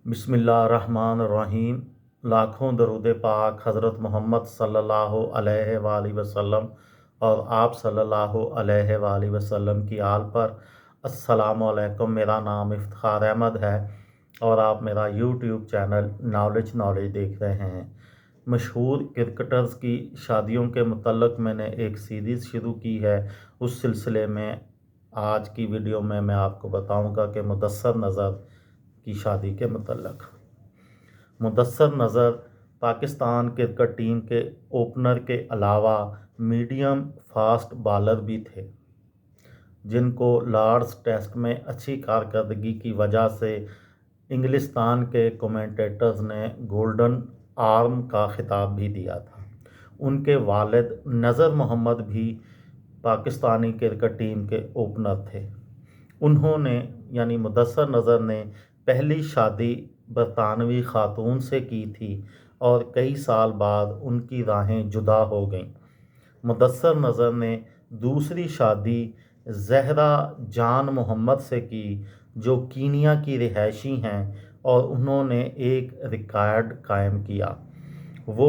बिस्मिल्लाहिर्रहमानिर्रहीम। लाखों दरूद पाक हज़रत मोहम्मद सल्लल्लाहु अलैहि वसल्लम और आप सल्लल्लाहु अलैहि वसल्लम की आल पर। अस्सलामु अलैकुम। मेरा नाम इफ्तिखार अहमद है और आप मेरा यूट्यूब चैनल नॉलेज देख रहे हैं। मशहूर क्रिकेटर्स की शादियों के मुतल्लक मैंने एक सीरीज़ शुरू की है। उस सिलसिले में आज की वीडियो में मैं आपको बताऊंगा कि मुदस्सर नज़र की शादी के मुतल्लक। मुदस्सर नज़र पाकिस्तान क्रिकेट टीम के ओपनर के अलावा मीडियम फास्ट बॉलर भी थे, जिनको लॉर्ड्स टेस्ट में अच्छी कारकर्दगी की वजह से इंग्लिस्तान के कमेंटेटर्स ने गोल्डन आर्म का खिताब भी दिया था। उनके वालिद नज़र मोहम्मद भी पाकिस्तानी क्रिकेट टीम के ओपनर थे। उन्होंने यानी मुदस्सर नज़र ने पहली शादी बरतानवी ख़ातून से की थी और कई साल बाद उनकी राहें जुदा हो गईं। मुदस्सर नज़र ने दूसरी शादी ज़हरा जान मोहम्मद से की, जो कीनिया की रिहायशी हैं, और उन्होंने एक रिकॉर्ड कायम किया। वो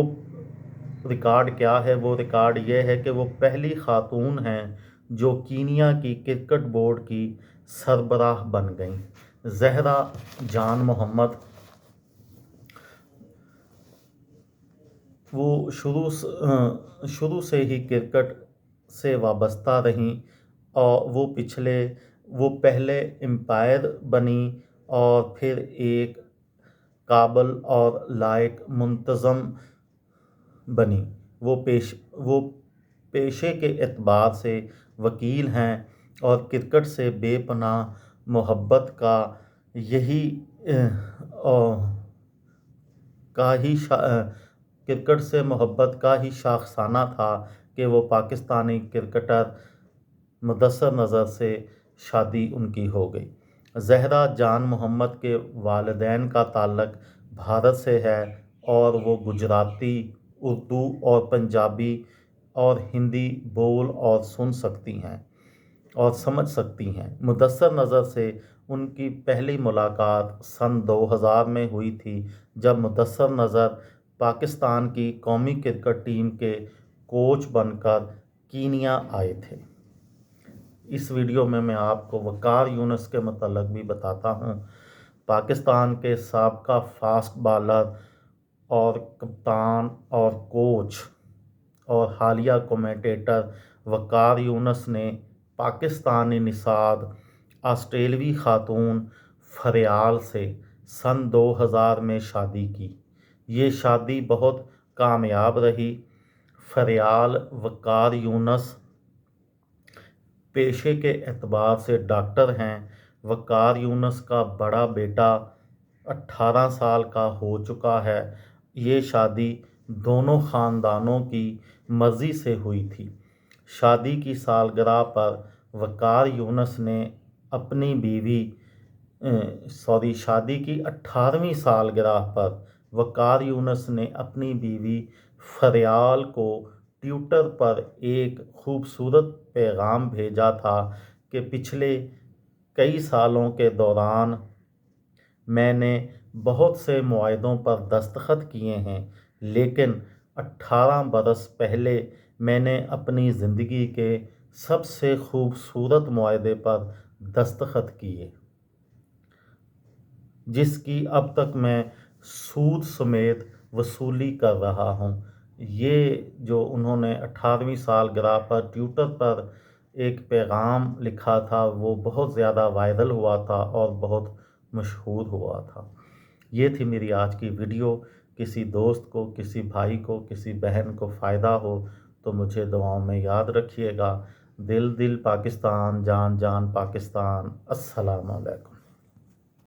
रिकॉर्ड क्या है? वो रिकॉर्ड ये है कि वो पहली ख़ातून हैं जो कीनिया की क्रिकेट बोर्ड की सरबराह बन गईं। ज़हरा जान मोहम्मद वो शुरू से ही क्रिकेट से वाबस्ता रहीं और वो पहले एम्पायर बनी और फिर एक काबल और लायक मुंतज़म बनी। वो पेशे के एतबार से वकील हैं और क्रिकेट से बेपनाह मोहब्बत का यही क्रिकेट से मोहब्बत का ही शाखसाना था कि वो पाकिस्तानी क्रिकेटर मुदस्सर नज़र से शादी उनकी हो गई। ज़हरा जान मोहम्मद के वालिदैन का ताल्लुक़ भारत से है और वो गुजराती, उर्दू और पंजाबी और हिंदी बोल और सुन सकती हैं और समझ सकती हैं। मुदस्सर नज़र से उनकी पहली मुलाकात सन 2000 में हुई थी, जब मुदस्सर नज़र पाकिस्तान की कौमी क्रिकेट टीम के कोच बनकर कीनिया आए थे। इस वीडियो में मैं आपको वकार यूनुस के मतलब भी बताता हूँ। पाकिस्तान के साबका फास्ट बॉलर और कप्तान और कोच और हालिया कमेंटेटर वकार यूनुस ने पाकिस्तानी निषाद ऑस्ट्रेलवी खातून फरियाल से सन 2000 में शादी की। ये शादी बहुत कामयाब रही। फरियाल वकार यूनुस पेशे के एतबार से डॉक्टर हैं। वकार यूनुस का बड़ा बेटा 18 साल का हो चुका है। ये शादी दोनों ख़ानदानों की मर्ज़ी से हुई थी। शादी की सालगिरह पर वकार यूनुस ने अपनी शादी की 18वीं सालगिरह पर वकार यूनुस ने अपनी बीवी फरियाल को ट्विटर पर एक खूबसूरत पैगाम भेजा था कि पिछले कई सालों के दौरान मैंने बहुत से मुआहदों पर दस्तखत किए हैं, लेकिन 18 बरस पहले मैंने अपनी ज़िंदगी के सबसे खूबसूरत मुआहदे पर दस्तखत किए, जिसकी अब तक मैं सूद समेत वसूली कर रहा हूँ। ये जो उन्होंने 18वीं सालगिरह पर ट्विटर पर एक पैगाम लिखा था, वो बहुत ज़्यादा वायरल हुआ था और बहुत मशहूर हुआ था। ये थी मेरी आज की वीडियो। किसी दोस्त को, किसी भाई को, किसी बहन को फ़ायदा हो तो मुझे दुआओं में याद रखिएगा। दिल दिल पाकिस्तान, जान जान पाकिस्तान। अस्सलाम वालेकुम।